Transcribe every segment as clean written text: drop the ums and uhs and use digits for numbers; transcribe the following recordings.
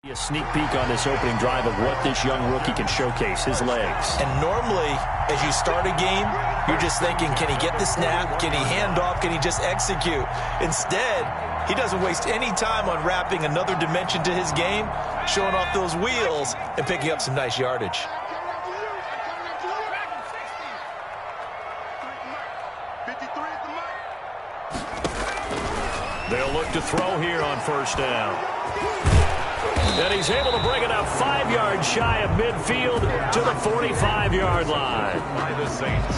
A sneak peek on this opening drive of what this young rookie can showcase, his legs. And normally, as you start a game, you're just thinking, can he get the snap? Can he hand off? Can he just execute? Instead, he doesn't waste any time on wrapping another dimension to his game, showing off those wheels, and picking up some nice yardage. They'll look to throw here on first down. And he's able to bring it up 5 yards shy of midfield to the 45-yard line.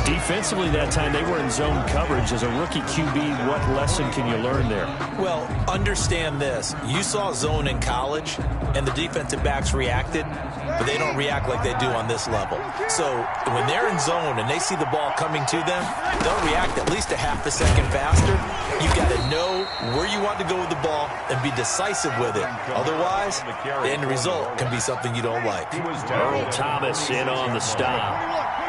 Defensively that time, they were in zone coverage. As a rookie QB, what lesson can you learn there? Well, understand this. You saw zone in college, and the defensive backs reacted, but they don't react like they do on this level. So when they're in zone and they see the ball coming to them, they'll react at least a half a second faster. You've got to know where you want to go with the ball and be decisive with it. Otherwise, the end result can be something you don't like. Earl Thomas in on the stop.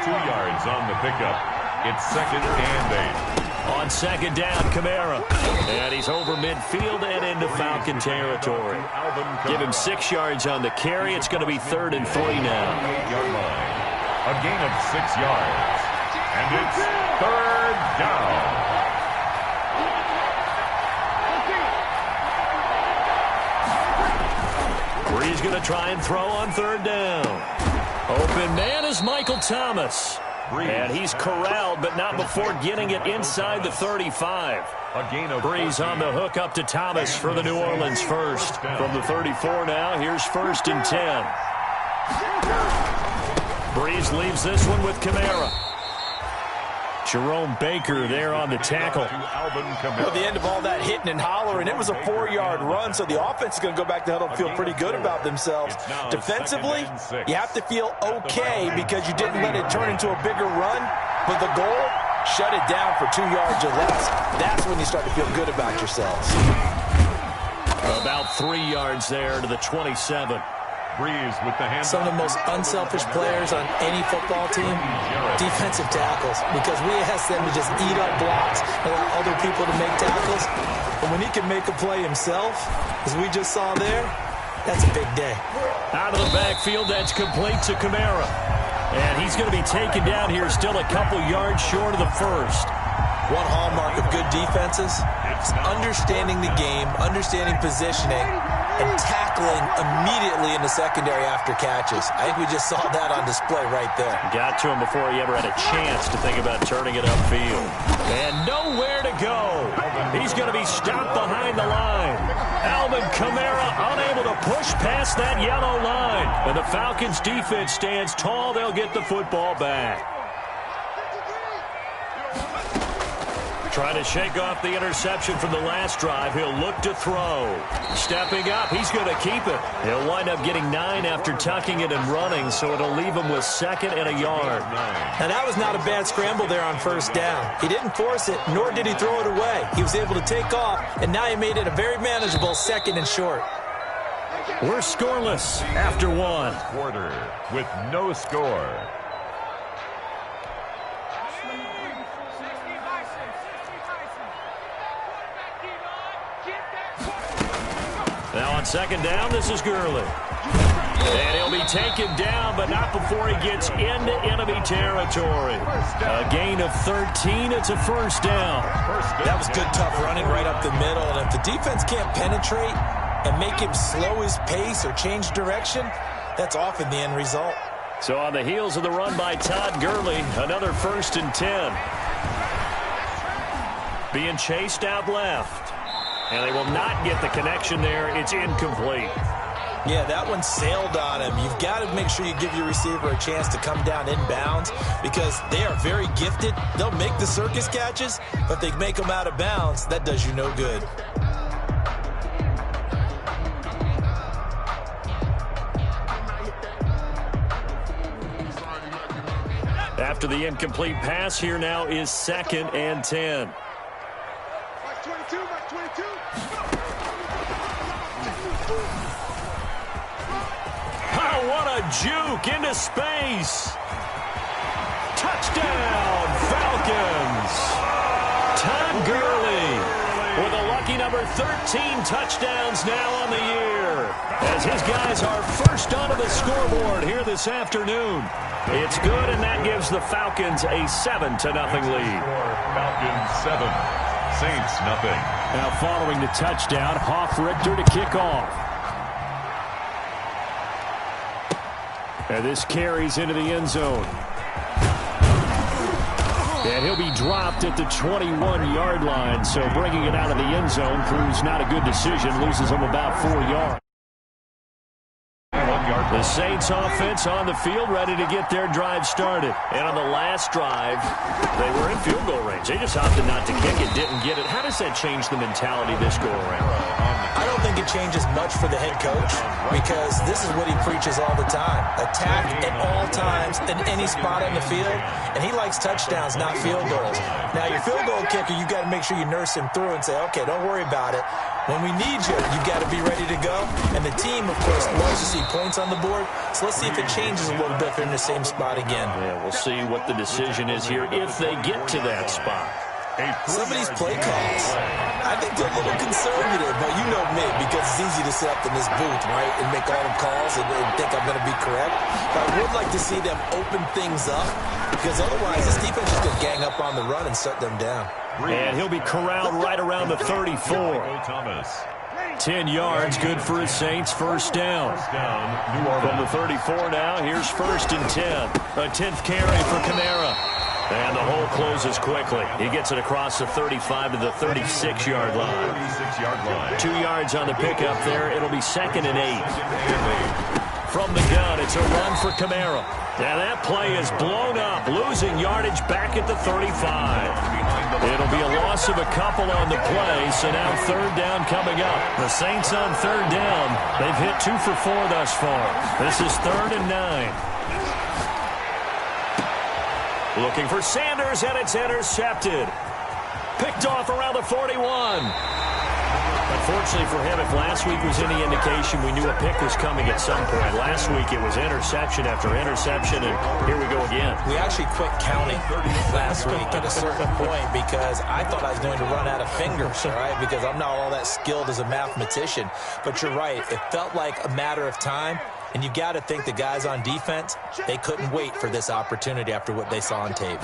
2 yards on the pickup. It's 2nd and 8. On second down, Kamara. And he's over midfield and into Falcon territory. Give him 6 yards on the carry. It's going to be 3rd and 3 now. 8-yard line. A gain of 6 yards. And it's 3rd down. He's going to try and throw on 3rd down. Open man is Michael Thomas. And he's corralled, but not before getting it inside the 35. Breeze on the hook up to Thomas for the New Orleans first. From the 34 now, here's 1st and 10. Breeze leaves this one with Kamara. Jerome Baker there on the tackle. Well, the end of all that hitting and hollering, it was a 4-yard run, so the offense is going to go back to huddle and feel pretty good about themselves. Defensively, you have to feel okay because you didn't let it turn into a bigger run, but the goal, shut it down for 2 yards or less. That's when you start to feel good about yourselves. About 3 yards there to the 27. Breeze with the hand. Some of the most unselfish players on any football team, defensive tackles, because we ask them to just eat up blocks and allow other people to make tackles. But when he can make a play himself, as we just saw there, that's a big day. Out of the backfield, that's complete to Kamara. And he's going to be taken down here still a couple yards short of the first. One hallmark of good defenses is understanding the game, understanding positioning, and tackling immediately in the secondary after catches. I think we just saw that on display right there. Got to him before he ever had a chance to think about turning it upfield. And nowhere to go. He's going to be stopped behind the line. Alvin Kamara unable to push past that yellow line. And the Falcons defense stands tall. They'll get the football back. Trying to shake off the interception from the last drive. He'll look to throw. Stepping up, he's going to keep it. He'll wind up getting 9 after tucking it and running, so it'll leave him with 2nd and a yard. Now, that was not a bad scramble there on first down. He didn't force it, nor did he throw it away. He was able to take off, and now he made it a very manageable 2nd and short. We're scoreless after 1. Quarter with no score. Now on second down, this is Gurley. And he'll be taken down, but not before he gets into enemy territory. A gain of 13, it's a 1st down. That was good, tough running right up the middle. And if the defense can't penetrate and make him slow his pace or change direction, that's often the end result. So on the heels of the run by Todd Gurley, another 1st and 10. Being chased out left. And they will not get the connection there. It's incomplete. Yeah, that one sailed on him. You've got to make sure you give your receiver a chance to come down inbounds because they are very gifted. They'll make the circus catches, but if they make them out of bounds, that does you no good. After the incomplete pass, here now is 2nd and 10. Oh, what a juke into space. Touchdown, Falcons. Todd Gurley with a lucky number 13 touchdowns now on the year, as his guys are first onto the scoreboard here this afternoon. It's good, and that gives the Falcons a 7-0 lead. Falcons 7, Saints nothing. Now following the touchdown, Richter to kick off. And this carries into the end zone. And he'll be dropped at the 21-yard line, so bringing it out of the end zone proves not a good decision, loses him about 4 yards. The Saints offense on the field, ready to get their drive started. And on the last drive, they were in field goal range. They just opted not to kick it, didn't get it. How does that change the mentality this go-around? I don't think it changes much for the head coach, because this is what he preaches all the time. Attack at all times in any spot on the field, and he likes touchdowns, not field goals. Now, your field goal kicker, you got to make sure you nurse him through and say, okay, don't worry about it. When we need you, you got to be ready to go. And the team, of course, loves to see points on the board. So let's see if it changes a little bit if they're in the same spot again. Yeah, we'll see what the decision is here if they get to that spot. Some of these play calls, I think they're a little conservative, but you know me, because it's easy to sit up in this booth, right, and make all the calls and think I'm going to be correct. But I would like to see them open things up, because otherwise this defense is going to gang up on the run and shut them down. And he'll be corralled right around the 34. 10 yards, good for his Saints. First down. From the 34 now, here's 1st and 10. A 10th carry for Kamara. And the hole closes quickly. He gets it across the 35 to the 36-yard line. 2 yards on the pickup there. It'll be 2nd and 8. From the gun, it's a run for Kamara. Now that play is blown up, losing yardage back at the 35. It'll be a loss of a couple on the play, so now 3rd down coming up. The Saints on 3rd down. They've hit 2 for 4 thus far. This is 3rd and 9. Looking for Sanders, and it's intercepted. Picked off around the 41. Unfortunately for him, if last week was any indication, we knew a pick was coming at some point. Last week it was interception after interception, and here we go again. We actually quit counting last week at a certain point because I thought I was going to run out of fingers, all right, because I'm not all that skilled as a mathematician. But you're right. It felt like a matter of time, and you got to think the guys on defense, they couldn't wait for this opportunity after what they saw on tape.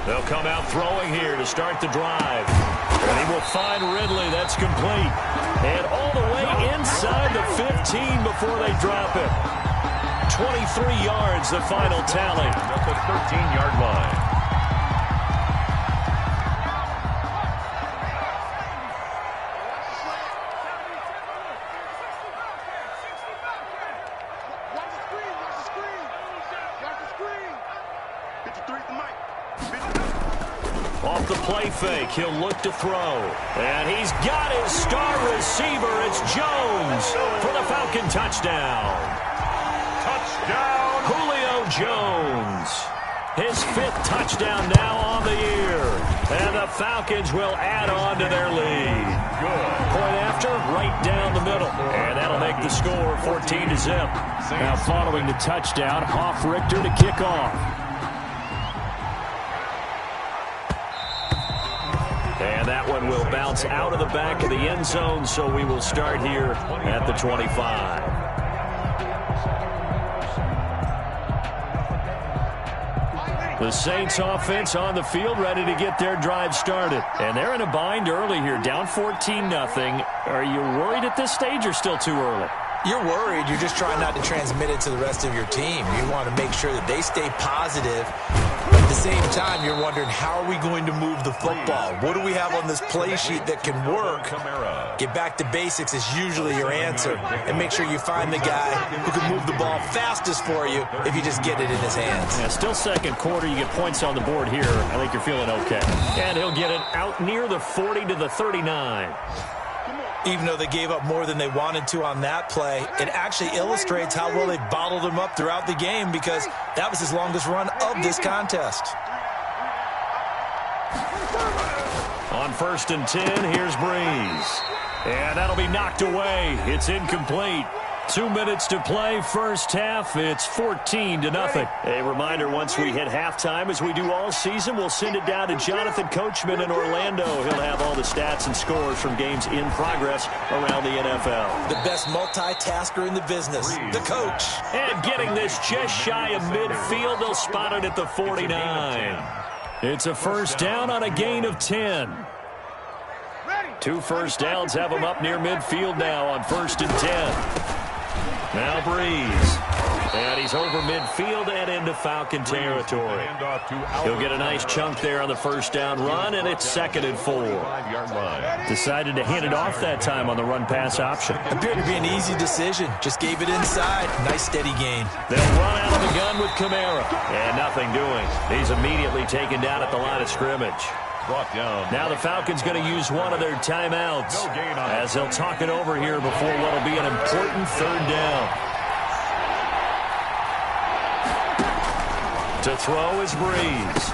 They'll come out throwing here to start the drive. And he will find Ridley. That's complete. And all the way inside the 15 before they drop it. 23 yards, the final tally. At the 13-yard line. Off the play fake, he'll look to throw. And he's got his star receiver. It's Jones for the Falcon touchdown. Touchdown, Julio Jones. His 5th touchdown now on the year. And the Falcons will add on to their lead. Good. Point after, right down the middle. And that'll make the score 14-0. Now following the touchdown, Richter to kick off. And that one will bounce out of the back of the end zone, so we will start here at the 25. The Saints offense on the field, ready to get their drive started. And they're in a bind early here, down 14-0. Are you worried at this stage or still too early? You're worried. You're just trying not to transmit it to the rest of your team. You want to make sure that they stay positive. But at the same time, you're wondering, how are we going to move the football? What do we have on this play sheet that can work? Get back to basics is usually your answer. And make sure you find the guy who can move the ball fastest for you if you just get it in his hands. Yeah, still second quarter. You get points on the board here. I think you're feeling okay. And he'll get it out near the 40 to the 39. Even though they gave up more than they wanted to on that play, it actually illustrates how well they bottled him up throughout the game, because that was his longest run of this contest. On 1st and 10, here's Breeze. And that'll be knocked away. It's incomplete. 2 minutes to play, first half. It's 14-0. A reminder, once we hit halftime, as we do all season, we'll send it down to Jonathan Coachman in Orlando. He'll have all the stats and scores from games in progress around the NFL. The best multitasker in the business, the coach. And getting this just shy of midfield, they'll spot it at the 49. It's a first down on a gain of 10. 2 first downs have them up near midfield now on 1st and 10. Now Breeze. And he's over midfield and into Falcon territory. He'll get a nice chunk there on the first down run, and it's 2nd and 4. Decided to hand it off that time on the run-pass option. Appeared to be an easy decision. Just gave it inside. Nice steady gain. They'll run out of the gun with Kamara. And nothing doing. He's immediately taken down at the line of scrimmage. Now the Falcons going to use one of their timeouts as they'll talk it over here before what will be an important 3rd down. To throw is Breeze.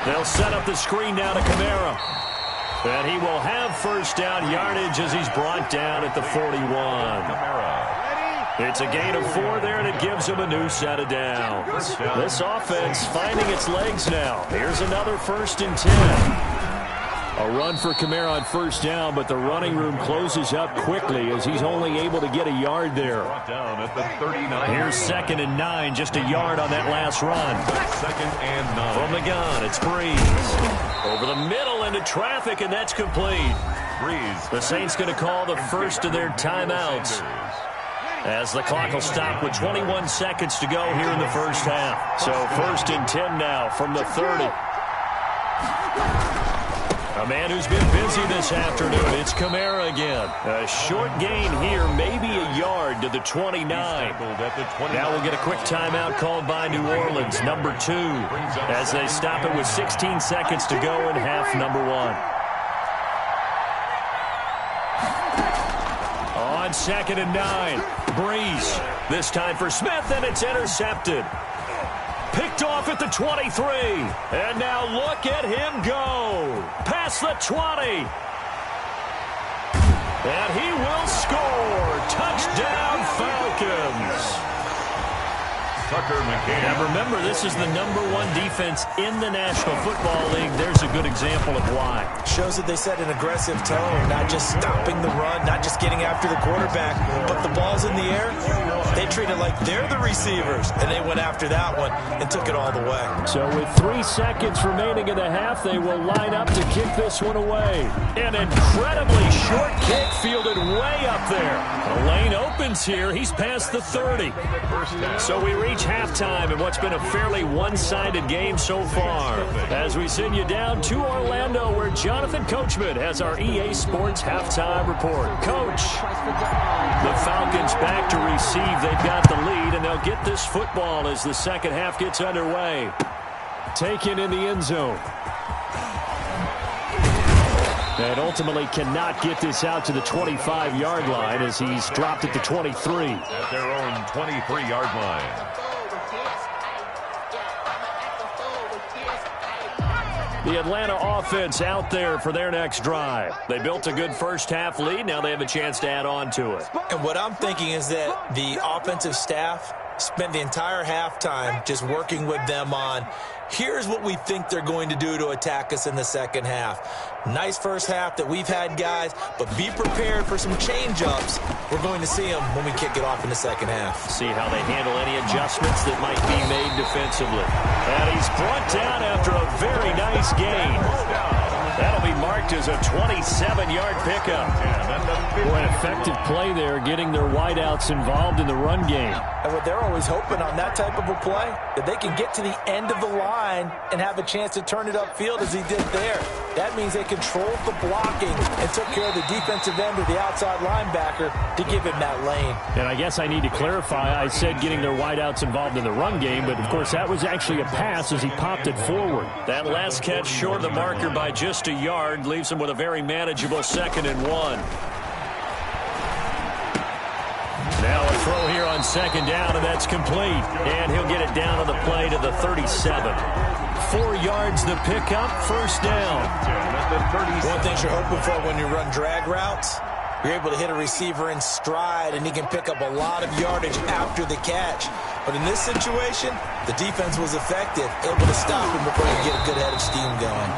They'll set up the screen now to Kamara. And he will have first down yardage as he's brought down at the 41. It's a gain of 4 there, and it gives him a new set of downs. This offense finding its legs now. Here's another 1st and 10. A run for Kamara on first down, but the running room closes up quickly as he's only able to get a yard there. Here's 2nd and 9, just a yard on that last run. 2nd and 9. From the gun, it's Breeze. Over the middle into traffic, and that's complete. Breeze. The Saints going to call the first of their timeouts, as the clock will stop with 21 seconds to go here in the first half. So 1st and 10 now from the 30. A man who's been busy this afternoon. It's Kamara again. A short gain here, maybe a yard to the 29. Now we'll get a quick timeout called by New Orleans, number 2, as they stop it with 16 seconds to go in half number 1. On 2nd and 9, Breeze. This time for Smith, and it's intercepted. Picked off at the 23. And now look at him go. Past the 20. And he will score. Touchdown, Falcons. Now remember, this is the number 1 defense in the National Football League. There's a good example of why. Shows that they set an aggressive tone, not just stopping the run, not just getting after the quarterback, but the ball's in the air. They treat it like they're the receivers, and they went after that one and took it all the way. So with 3 seconds remaining in the half, they will line up to kick this one away. An incredibly short kick fielded way up there. The lane opens here. He's past the 30. So we reach halftime in what's been a fairly one-sided game so far, as we send you down to Orlando, where Jonathan Coachman has our EA Sports halftime report. Coach, the Falcons back to receive. They've got the lead, and they'll get this football as the second half gets underway. Taken in the end zone. And ultimately cannot get this out to the 25-yard line as he's dropped at the 23. At their own 23-yard line. The Atlanta offense out there for their next drive. They built a good first half lead. Now they have a chance to add on to it. And what I'm thinking is that the offensive staff spent the entire halftime just working with them on, here's what we think they're going to do to attack us in the second half. Nice first half that we've had, guys, but be prepared for some change-ups. We're going to see them when we kick it off in the second half. See how they handle any adjustments that might be made defensively. And he's brought down after a very nice gain. That'll be marked as a 27-yard pickup. Boy, an effective play there, getting their wideouts involved in the run game. And what they're always hoping on that type of a play, that they can get to the end of the line and have a chance to turn it upfield as he did there. That means they controlled the blocking and took care of the defensive end or the outside linebacker to give him that lane. And I guess I need to clarify, I said getting their wideouts involved in the run game, but of course that was actually a pass as he popped it forward. That last catch short of the marker by just a yard leaves him with a very manageable 2nd and 1. Now a throw here on 2nd down, and that's complete. And he'll get it down on the play to the 37. 4 yards the pickup, first down. One thing you're hoping for when you run drag routes, you're able to hit a receiver in stride, and he can pick up a lot of yardage after the catch. But in this situation, the defense was effective, able to stop him before he could get a good head of steam going.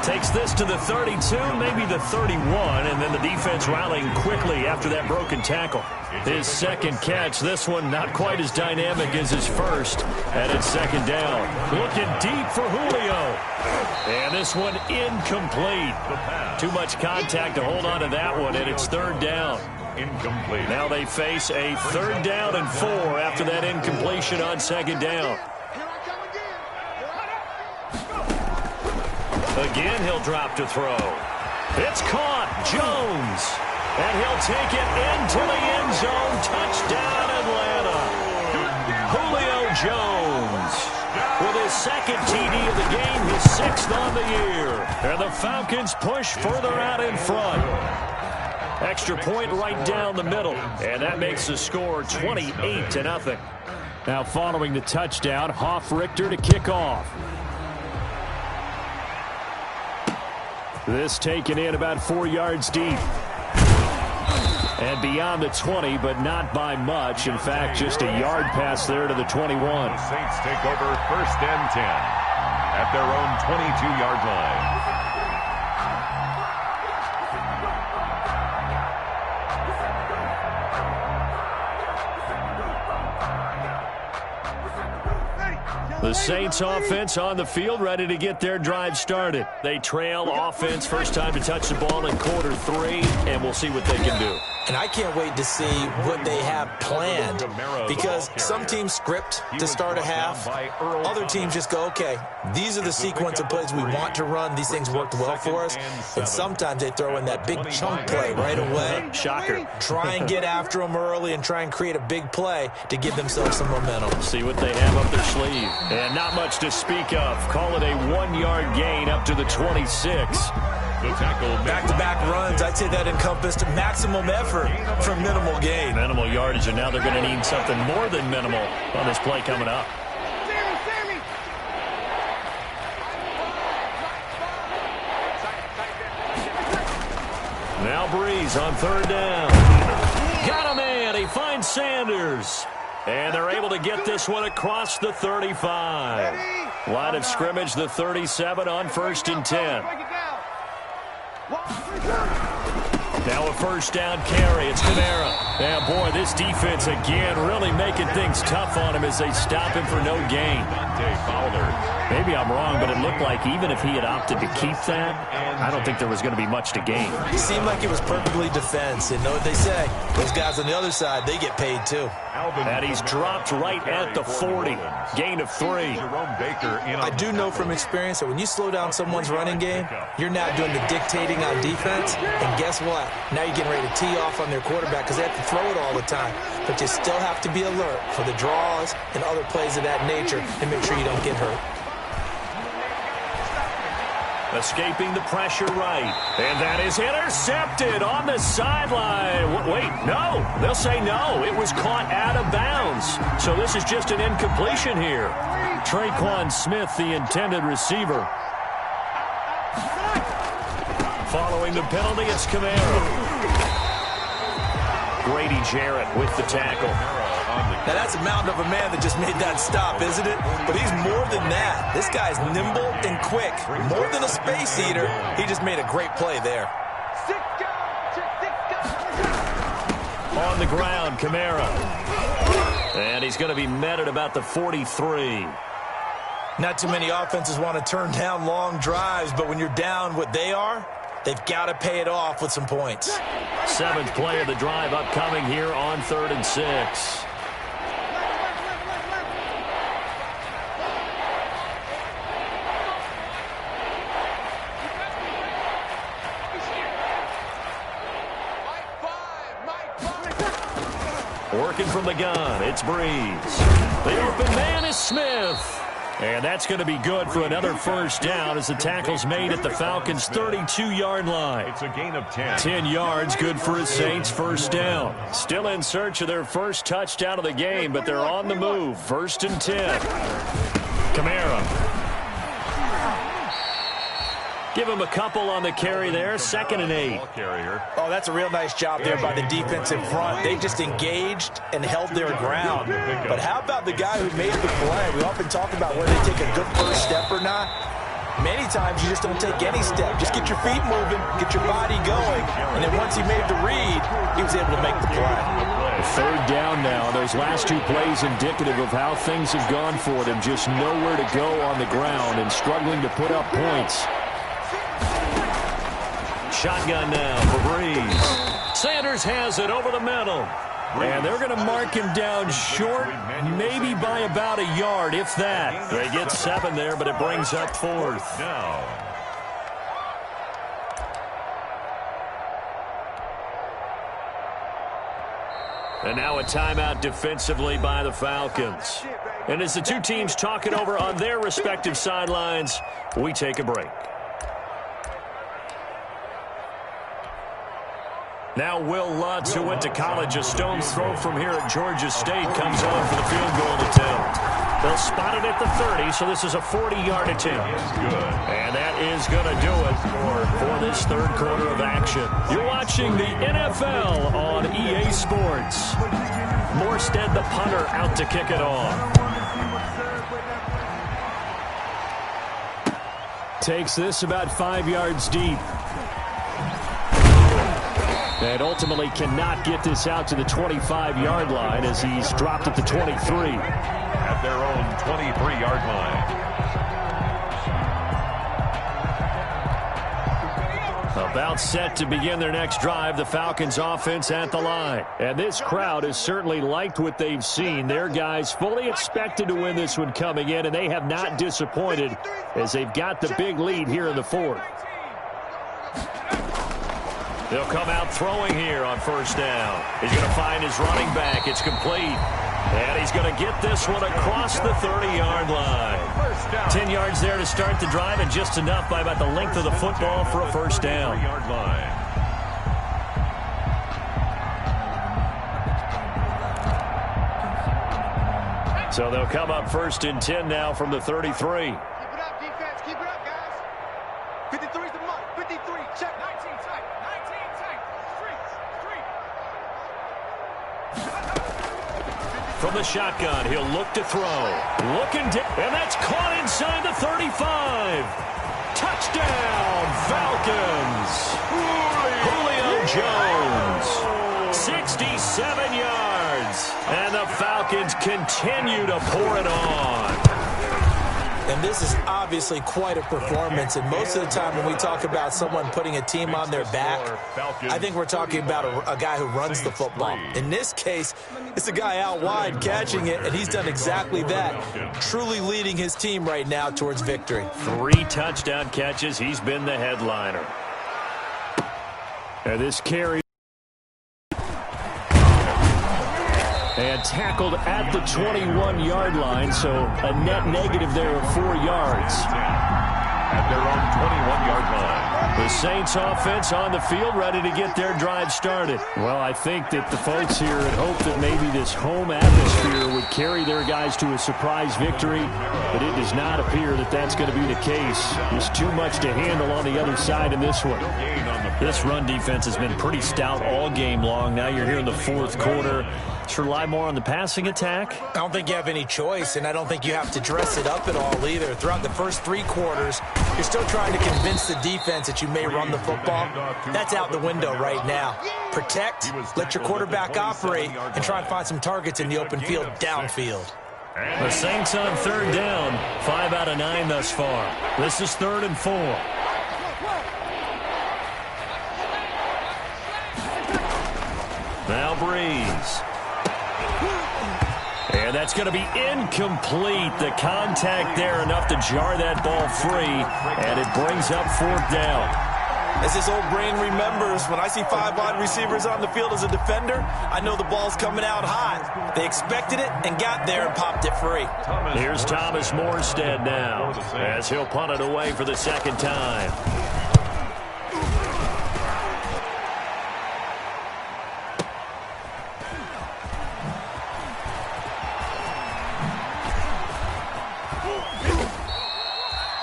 Takes this to the 32, maybe the 31, and then the defense rallying quickly after that broken tackle. His second catch, this one not quite as dynamic as his first, and it's second down. Looking deep for Julio. And this one incomplete. Too much contact to hold on to that one, and it's third down. Incomplete. Now they face a third down and 4 after that incompletion on second down. Again, he'll drop to throw. It's caught. Jones. And he'll take it into the end zone. Touchdown, Atlanta. Julio Jones with his second TD of the game, his 6th on the year. And the Falcons push further out in front. Extra point right down the middle. And that makes the score 28-0. Now following the touchdown, Hoff-Richter to kick off. This taken in about 4 yards deep. And beyond the 20, but not by much. In fact, just a yard pass there to the 21. The Saints take over 1st and 10 at their own 22-yard line. The Saints offense on the field, ready to get their drive started. They trail offense, first time to touch the ball in quarter 3, and we'll see what they can do. And I can't wait to see what they have planned, because some teams script to start a half. Other teams just go, okay, these are the sequence of plays we want to run. These things worked well for us. And sometimes they throw in that big chunk play right away. Shocker. Try and get after them early and try and create a big play to give themselves some momentum. See what they have up their sleeve. And not much to speak of. Call it a 1-yard gain up to the 26. Back-to-back runs, I'd say that encompassed maximum effort for minimal gain. Minimal yardage, and now they're going to need something more than minimal on this play coming up. Now Breeze on third down. Got a man. He finds Sanders. And they're able to get this one across the 35. Line of scrimmage, the 37 on 1st and 10. Now a first down carry. It's Kamara. Yeah, boy, this defense again really making things tough on him as they stop him for no gain. Maybe I'm wrong, but it looked like even if he had opted to keep that, I don't think there was going to be much to gain. It seemed like it was perfectly defense. And know what they say? Those guys on the other side, they get paid too. And he's dropped right at the 40. Gain of 3. I do know from experience that when you slow down someone's running game, you're now doing the dictating on defense. And guess what? Now you're getting ready to tee off on their quarterback because they have to throw it all the time. But you still have to be alert for the draws and other plays of that nature and make sure you don't get hurt. Escaping the pressure right. And that is intercepted on the sideline. Wait, no. They'll say no. It was caught out of bounds. So this is just an incompletion here. Traquan Smith, the intended receiver. Following the penalty, it's Kamara. Grady Jarrett with the tackle. Now, that's a mountain of a man that just made that stop, isn't it? But he's more than that. This guy's nimble and quick. More than a space eater, he just made a great play there. On the ground, Kamara. And he's going to be met at about the 43. Not too many offenses want to turn down long drives, but when you're down what they are, they've got to pay it off with some points. 7th play of the drive upcoming here on 3rd and 6. Working from the gun, it's Breeze. The open man is Smith. And that's going to be good for another first down as the tackle's made at the Falcons' 32-yard line. It's a gain of 10. 10 yards, good for a Saints first down. Still in search of their first touchdown of the game, but they're on the move. 1st and 10. Kamara. Give him a couple on the carry there, 2nd and 8. Oh, that's a real nice job there by the defensive front. They just engaged and held their ground. But how about the guy who made the play? We often talk about whether they take a good first step or not. Many times you just don't take any step. Just get your feet moving, get your body going, and then once he made the read, he was able to make the play. 3rd down now. Those last 2 plays indicative of how things have gone for them. Just nowhere to go on the ground and struggling to put up points. Shotgun now for Breeze. Sanders has it over the middle. And they're going to mark him down short, maybe by about a yard, if that. They get 7 there, but it brings up 4th down. And now a timeout defensively by the Falcons. And as the 2 teams talk it over on their respective sidelines, we take a break. Now Will Lutz, who went to college a stone's throw from here at Georgia State, comes on for the field goal attempt. They'll spot it at the 30, so this is a 40-yard attempt. And that is going to do it for this 3rd quarter of action. You're watching the NFL on EA Sports. Morstead, the punter, out to kick it off. Takes this about 5 yards deep. And ultimately cannot get this out to the 25-yard line as he's dropped at the 23. At their own 23-yard line. About set to begin their next drive, the Falcons offense at the line. And this crowd has certainly liked what they've seen. Their guys fully expected to win this one coming in, and they have not disappointed as they've got the big lead here in the 4th. They'll come out throwing here on 1st down. He's going to find his running back. It's complete. And he's going to get this one across the 30-yard line. 10 yards there to start the drive, and just enough by about the length of the football for a 1st down. So they'll come up 1st and 10 now from the 33. Keep it up, defense. Keep it up, guys. 53's the mark. 53, check. 19 tight. 19 tight. Street. From the shotgun, he'll look to throw. Looking to, and that's caught inside the 35. Touchdown, Falcons. Julio Jones. 67 yards. And the Falcons continue to pour it on. And this is obviously quite a performance. And most of the time when we talk about someone putting a team on their back, I think we're talking about a guy who runs the football. In this case, it's a guy out wide catching it, and he's done exactly that, truly leading his team right now towards victory. 3 touchdown catches. He's been the headliner. And this carry. And tackled at the 21-yard line, so a net negative there of 4 yards. At their own 21-yard line. The Saints offense on the field, ready to get their drive started. Well, I think that the folks here had hoped that maybe this home atmosphere would carry their guys to a surprise victory, but it does not appear that that's going to be the case. There's too much to handle on the other side in this one. This run defense has been pretty stout all game long. Now you're here in the 4th quarter. Should rely more on the passing attack? I don't think you have any choice, and I don't think you have to dress it up at all either. Throughout the first 3 quarters, you're still trying to convince the defense that you may run the football. That's out the window right now. Protect, let your quarterback operate, and try and find some targets in the open field downfield. The Saints on 3rd down, 5 out of 9 thus far. This is 3rd and 4. Now Breeze. And that's going to be incomplete. The contact there enough to jar that ball free, and it brings up 4th down. As his old brain remembers, when I see 5 wide receivers on the field as a defender, I know the ball's coming out hot. They expected it and got there and popped it free. Here's Thomas Morstead now, as he'll punt it away for the 2nd time.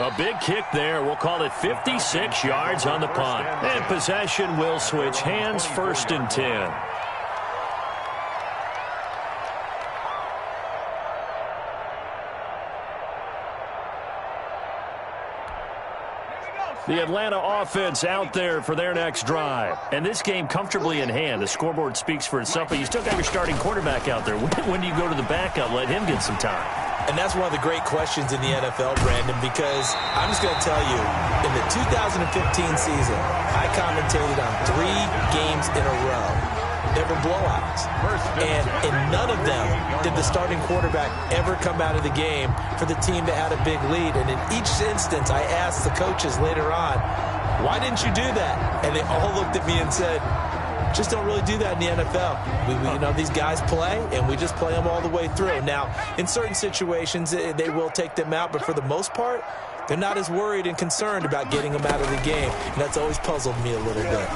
A big kick there. We'll call it 56 yards on the punt. And possession will switch hands, 1st and 10. The Atlanta offense out there for their next drive. And this game comfortably in hand. The scoreboard speaks for itself, but you still got your starting quarterback out there. When do you go to the backup, let him get some time? And that's one of the great questions in the NFL, Brandon, because I'm just going to tell you, in the 2015 season, I commentated on 3 games in a row. They were blowouts. And in none of them did the starting quarterback ever come out of the game for the team that had a big lead. And in each instance, I asked the coaches later on, why didn't you do that? And they all looked at me and said, just don't really do that in the NFL. These guys play, and we just play them all the way through. Now, in certain situations, they will take them out, but for the most part, they're not as worried and concerned about getting them out of the game. And that's always puzzled me a little bit.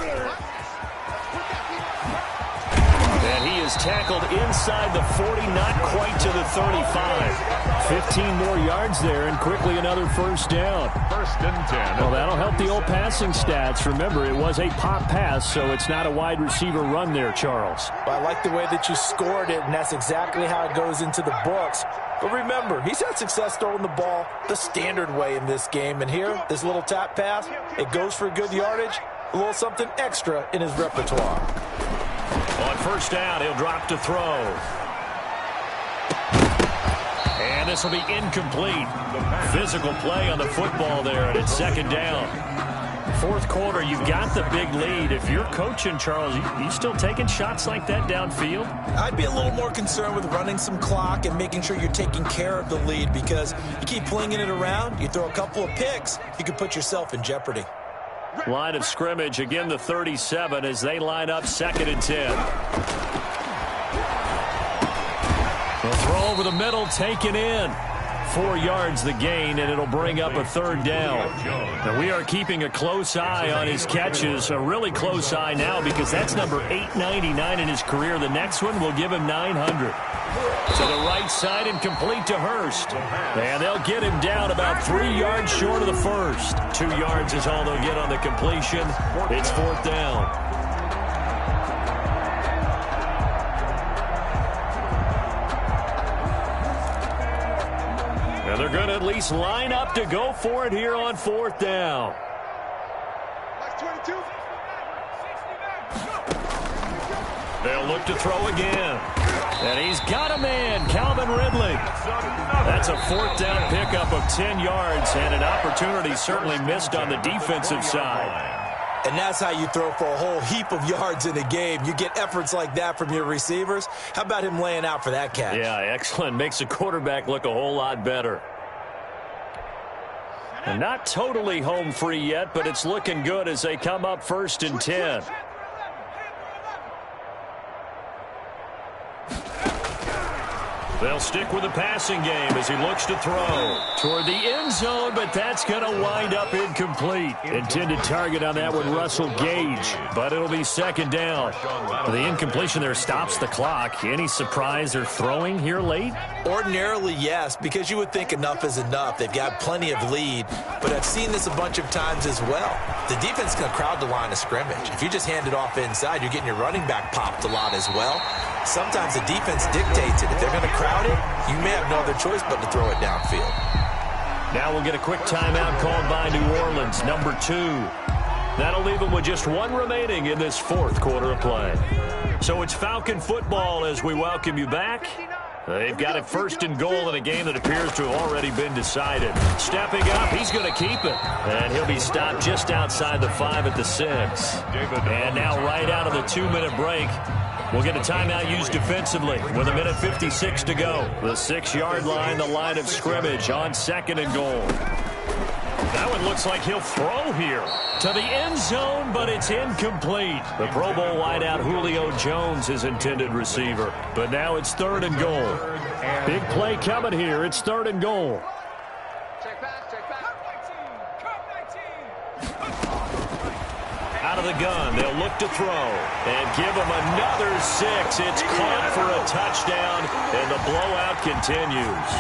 And he is tackled inside the 40, not quite to the 35. 15 more yards there, and quickly another 1st down. 1st and 10. Well, that'll help the old passing stats. Remember, it was a pop pass, so it's not a wide receiver run there, Charles. Well, I like the way that you scored it, and that's exactly how it goes into the books. But remember, he's had success throwing the ball the standard way in this game. And here, this little tap pass, it goes for good yardage, a little something extra in his repertoire. On 1st down, he'll drop to throw. And this will be incomplete. Physical play on the football there, and it's 2nd down. 4th quarter, you've got the big lead. If you're coaching, Charles, you still taking shots like that downfield? I'd be a little more concerned with running some clock and making sure you're taking care of the lead, because you keep flinging it around, you throw a couple of picks, you could put yourself in jeopardy. Line of scrimmage, again the 37 as they line up 2nd and 10. The throw over the middle, taken in. 4 yards the gain, and it'll bring up a 3rd down. Now we are keeping a close eye on his catches, a really close eye now, because that's number 899 in his career. The next one will give him 900. To the right side and complete to Hurst. And they'll get him down about 3 yards short of the 1st. 2 yards is all they'll get on the completion. It's 4th down. And they're going to at least line up to go for it here on 4th down. They'll look to throw again. And he's got a man, Calvin Ridley. That's a 4th down pickup of 10 yards, and an opportunity certainly missed on the defensive side. And that's how you throw for a whole heap of yards in a game. You get efforts like that from your receivers. How about him laying out for that catch? Yeah, excellent. Makes the quarterback look a whole lot better. And not totally home free yet, but it's looking good as they come up 1st and 10. They'll stick with the passing game as he looks to throw toward the end zone, but that's going to wind up incomplete. Intended target on that one, Russell Gage, but it'll be 2nd down. The incompletion there stops the clock. Any surprise they're throwing here late? Ordinarily, yes, because you would think enough is enough. They've got plenty of lead, but I've seen this a bunch of times as well. The defense is going to crowd the line of scrimmage. If you just hand it off inside, you're getting your running back popped a lot as well. Sometimes the defense dictates it. If they're going to crowd it, you may have no other choice but to throw it downfield. Now we'll get a quick timeout called by New Orleans, number 2. That'll leave them with just 1 remaining in this 4th quarter of play. So it's Falcon football as we welcome you back. They've got it 1st and goal in a game that appears to have already been decided. Stepping up, he's going to keep it. And he'll be stopped just outside the 5 at the 6. And now right out of the 2-minute break, we'll get a timeout used defensively with 1:56 to go. The 6-yard line, the line of scrimmage on 2nd and goal. That one looks like he'll throw here to the end zone, but it's incomplete. The Pro Bowl wideout Julio Jones is intended receiver. But now it's 3rd and goal. Big play coming here. It's 3rd and goal. Out of the gun, they'll look to throw and give him another 6. It's caught for a touchdown, and the blowout continues.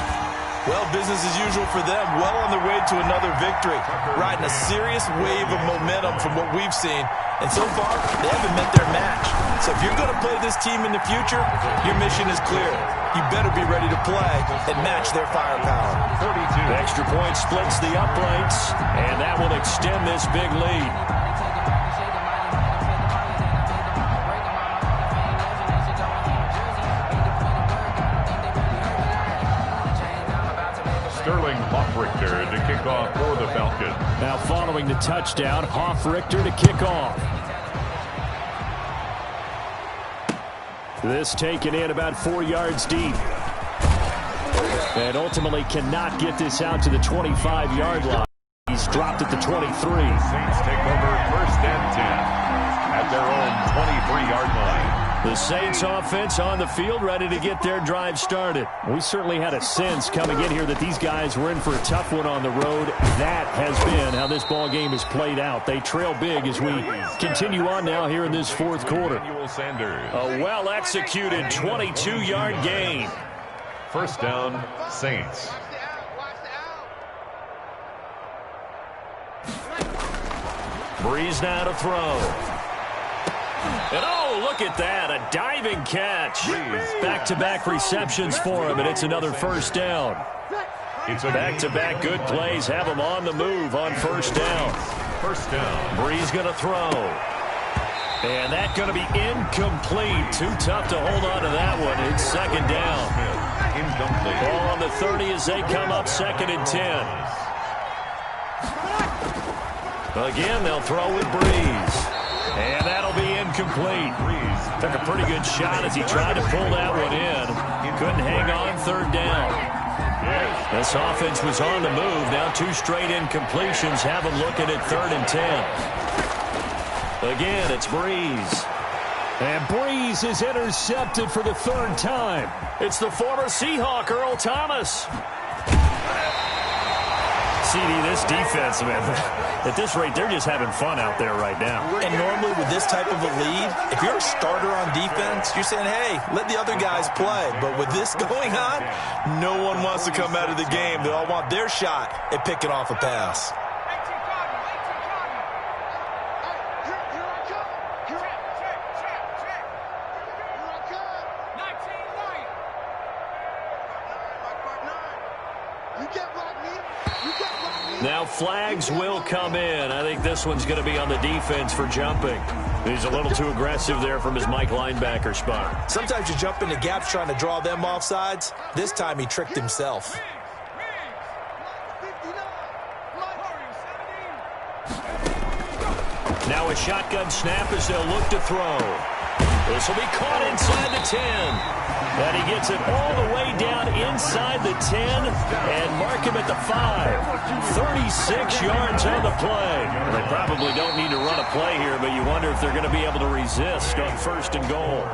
Well, business as usual for them. Well on their way to another victory. Riding a serious wave of momentum from what we've seen. And so far, they haven't met their match. So if you're going to play this team in the future, your mission is clear. You better be ready to play and match their firepower. 32. The extra point splits the uprights, and that will extend this big lead. Sterling Hoffrichter to kick off for the Falcons. Now following the touchdown, Hoffrichter to kick off. This taken in about 4 yards deep. And ultimately cannot get this out to the 25-yard line. He's dropped at the 23. Saints take over 1st and 10 at their own 23-yard line. The Saints offense on the field, ready to get their drive started. We certainly had a sense coming in here that these guys were in for a tough one on the road. That has been how this ball game has played out. They trail big as we continue on now here in this fourth quarter. A well-executed 22-yard gain. 1st down, Saints. Breeze now to throw. And oh, look at that, a diving catch. Back-to-back receptions for him, and it's another 1st down. Back-to-back good plays have him on the move on 1st down. 1st down. Breeze going to throw. And that's going to be incomplete. Too tough to hold on to that one. It's 2nd down. Incomplete. Ball on the 30 as they come up 2nd and 10. Again, they'll throw with Breeze. And that'll be incomplete. Took a pretty good shot as he tried to pull that one in. Couldn't hang on 3rd down. This offense was on the move. Now 2 straight incompletions have them looking at 3rd and 10. Again, it's Breeze. And Breeze is intercepted for the 3rd time. It's the former Seahawk, Earl Thomas. CD, this defense, man, at this rate, they're just having fun out there right now. And normally with this type of a lead, if you're a starter on defense, you're saying, hey, let the other guys play. But with this going on, no one wants to come out of the game. They all want their shot at picking off a pass. Now flags will come in. I think this one's going to be on the defense for jumping. He's a little too aggressive there from his Mike linebacker spot. Sometimes you jump into gaps trying to draw them off sides. This time he tricked himself. Now a shotgun snap as they'll look to throw. This will be caught inside the 10. And he gets it all the way down inside the 10 and mark him at the 5. 36 yards on the play. They probably don't need to run a play here, but you wonder if they're going to be able to resist on 1st and goal.